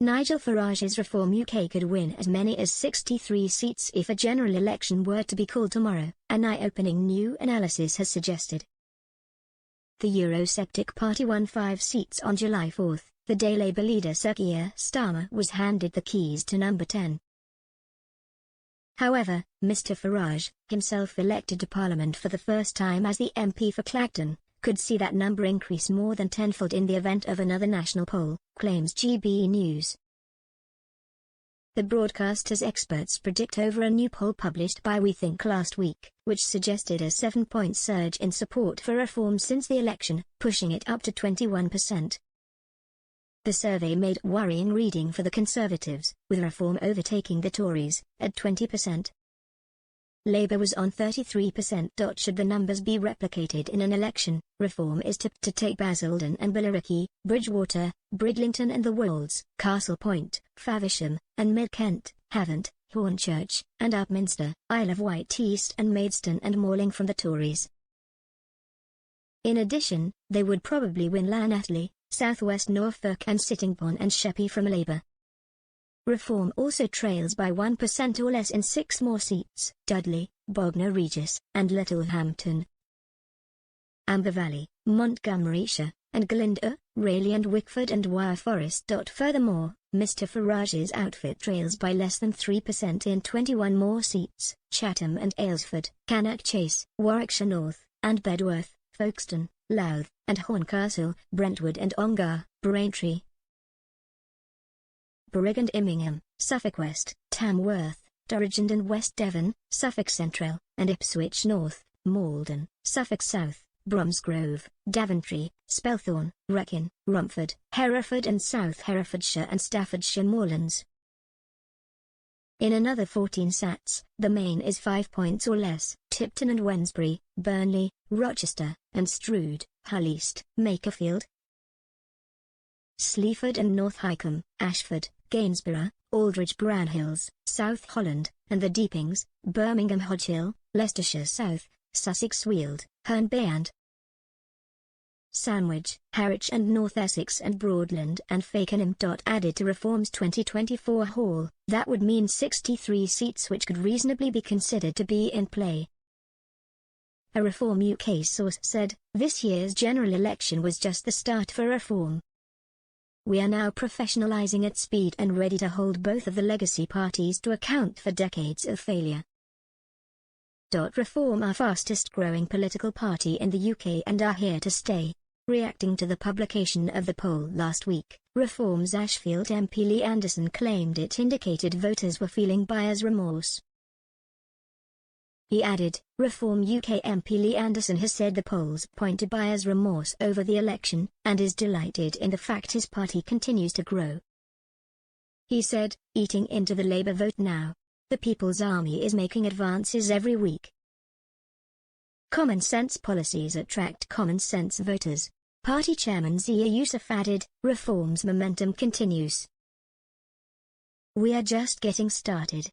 Nigel Farage's Reform UK could win as many as 63 seats if a general election were to be called tomorrow, an eye-opening new analysis has suggested. The Eurosceptic party won 5 seats on July 4, the day Labour leader Sir Keir Starmer was handed the keys to number 10. However, Mr Farage, himself elected to Parliament for the first time as the MP for Clacton, could see that number increase more than tenfold in the event of another national poll, claims GB News. The broadcaster's experts predict over a new poll published by We Think last week, which suggested a 7-point surge in support for reform since the election, pushing it up to 21%. The survey made worrying reading for the Conservatives, with Reform overtaking the Tories, at 20%. Labour was on 33%. Should the numbers be replicated in an election, Reform is tipped to take Basildon and Billericay, Bridgewater, Bridlington and the Wolds, Castle Point, Faversham, and Mid-Kent, Havant, Hornchurch, and Upminster, Isle of Wight East and Maidstone and Malling from the Tories. In addition, they would probably win Llanelli, South West Norfolk and Sittingbourne and Sheppey from Labour. Reform also trails by 1% or less in 6 more seats: Dudley, Bognor Regis, and Littlehampton. Amber Valley, Montgomeryshire, and Glyndŵr, Raleigh and Wickford and Wyre Forest. Furthermore, Mr Farage's outfit trails by less than 3% in 21 more seats: Chatham and Aylesford, Cannock Chase, Warwickshire North, and Bedworth, Folkestone, Louth, and Horncastle, Brentwood and Ongar, Braintree. Berwick and Immingham, Suffolk West, Tamworth, Durragend and West Devon, Suffolk Central, and Ipswich North, Malden, Suffolk South, Bromsgrove, Daventry, Spelthorne, Wrekin, Romford, Hereford and South Herefordshire and Staffordshire Moorlands. In another 14 sats, the main is 5 points or less: Tipton and Wednesbury, Burnley, Rochester, and Strood, Hull East, Makerfield, Sleaford and North Hykeham, Ashford, Gainsborough, Aldridge Brownhills, South Holland, and the Deepings, Birmingham Hodge Hill, Leicestershire South, Sussex Weald, Herne Bay and Sandwich, Harwich and North Essex and Broadland and Fakenham. Added to Reform's 2024 haul, that would mean 63 seats which could reasonably be considered to be in play. A Reform UK source said, "This year's general election was just the start for Reform. We are now professionalising at speed and ready to hold both of the legacy parties to account for decades of failure." Reform are fastest growing political party in the UK and are here to stay. Reacting to the publication of the poll last week, Reform's Ashfield MP Lee Anderson claimed it indicated voters were feeling buyer's remorse. He added, Reform UK MP Lee Anderson has said the polls point to buyer's remorse over the election, and is delighted in the fact his party continues to grow. He said, eating into the Labour vote now. The People's Army is making advances every week. Common sense policies attract common sense voters. Party chairman Zia Yousaf added, Reform's momentum continues. We are just getting started.